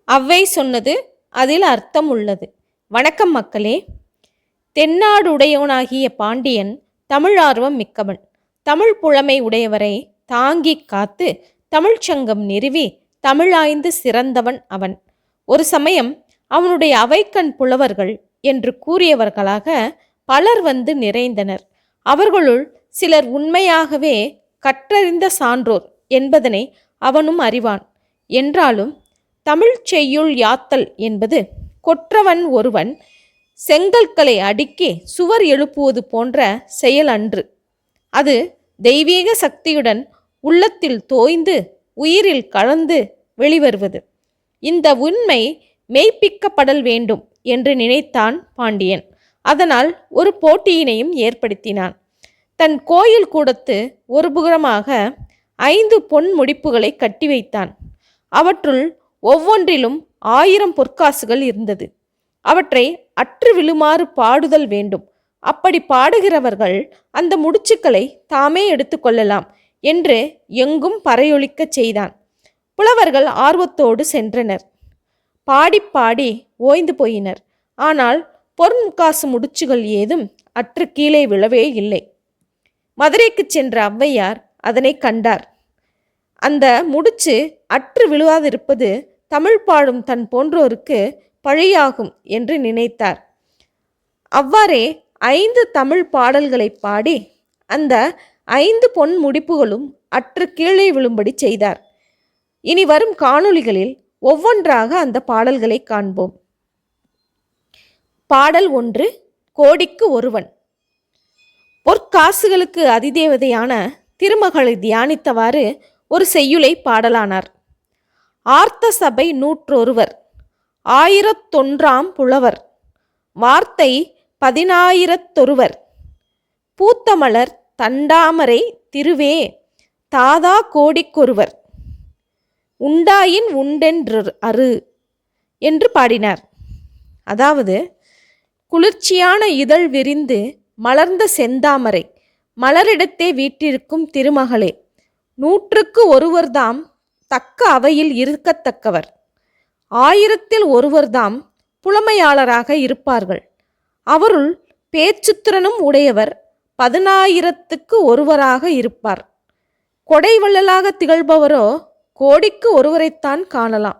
அவ்வை சொன்னது அதில் அர்த்தம் உள்ளது. வணக்கம் மக்களே. தென்னாடுடையவனாகிய பாண்டியன் தமிழ் ஆர்வம் மிக்கவன். தமிழ் புலமை உடையவரை தாங்கி காத்து தமிழ்ச்சங்கம் நிறுவி தமிழாய்ந்து சிறந்தவன் அவன். ஒரு சமயம் அவனுடைய அவைக்கண் புலவர்கள் என்று கூறியவர்களாக பலர் வந்து நிறைந்தனர். அவர்களுள் சிலர் உண்மையாகவே கற்றறிந்த சான்றோர் என்பதனை அவனும் அறிவான். என்றாலும் தமிழ் செய்யுள் யாத்தல் என்பது கொற்றவன் ஒருவன் செங்கற்களை அடுக்கி சுவர் எழுப்புவது போன்ற செயல் அன்று. அது தெய்வீக சக்தியுடன் உள்ளத்தில் தோய்ந்து உயிரில் கலந்து வெளிவருவது. இந்த உண்மை மெய்ப்பிக்கப்படல் வேண்டும் என்று நினைத்தான் பாண்டியன். அதனால் ஒரு போட்டியினையும் ஏற்படுத்தினான். தன் கோயில் கூடத்து ஒரு புறமாக 5 பொன் முடிப்புகளை கட்டி வைத்தான். அவற்றுள் ஒவ்வொன்றிலும் 1000 பொற்காசுகள் இருந்தது. அவற்றை அற்று விழுமாறு பாடுதல் வேண்டும். அப்படி பாடுகிறவர்கள் அந்த முடிச்சுக்களை தாமே எடுத்துக்கொள்ளலாம் என்று எங்கும் பறையொலிக்க செய்தான். புலவர்கள் ஆர்வத்தோடு சென்றனர். பாடி பாடி ஓய்ந்து போயினர். ஆனால் பொற்காசு முடிச்சுகள் ஏதும் அற்று கீழே விழவே இல்லை. மதுரைக்கு சென்ற ஔவையார் அதனை கண்டார். அந்த முடிச்சு அற்று விழுவாதிருப்பது தமிழ் பாடும் தன் போன்றோருக்கு பழியாகும் என்று நினைத்தார். அவ்வாறே 5 தமிழ் பாடல்களை பாடி அந்த 5 பொன் முடிப்புகளும் அற்று கீழே விழும்படி செய்தார். இனி வரும் காணொளிகளில் ஒவ்வொன்றாக அந்த பாடல்களை காண்போம். பாடல் 1. கோடிக்கு ஒருவன். பொற்காசுகளுக்கு அதிதேவதையான திருமகளை தியானித்தவாறு ஒரு செய்யுளை பாடலானார். ஆர்த்த சபை 101 1001 புலவர் வார்த்தை 10,000 பூத்தமலர் தண்டாமரை திருவே தாதா கோடிக்கொருவர் உண்டாயின் உண்டென்று அரு என்று பாடினார். அதாவது, குளிர்ச்சியான இதழ் விரிந்து மலர்ந்த செந்தாமரை மலரிடத்தே வீற்றிருக்கும் திருமகளே, 100க்கு ஒருவர்தாம் தக்க அவையில் இருக்கத்தக்கவர், 1000ல் ஒருவர்தாம் புலமையாளராக இருப்பார்கள். அவருள் பேச்சுத்திறனும் உடையவர் 10,000க்கு ஒருவராக இருப்பார். கொடைவள்ளலாக திகழ்பவரோ கோடிக்கு ஒருவரைத்தான் காணலாம்.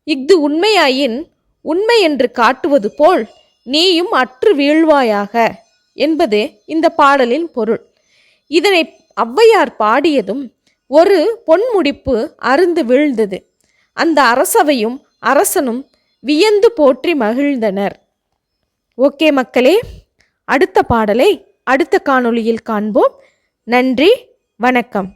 இஃது உண்மையாயின் உண்மை என்று காட்டுவது போல் நீயும் அற்று வீழ்வாயாக என்பது இந்த பாடலின் பொருள். இதனை ஔவையார் பாடியதும் ஒரு பொன்முடிப்பு அருந்து வீழ்ந்தது. அந்த அரசவையும் அரசனும் வியந்து போற்றி மகிழ்ந்தனர். ஓகே மக்களே, அடுத்த பாடலை அடுத்த காணொளியில் காண்போம். நன்றி, வணக்கம்.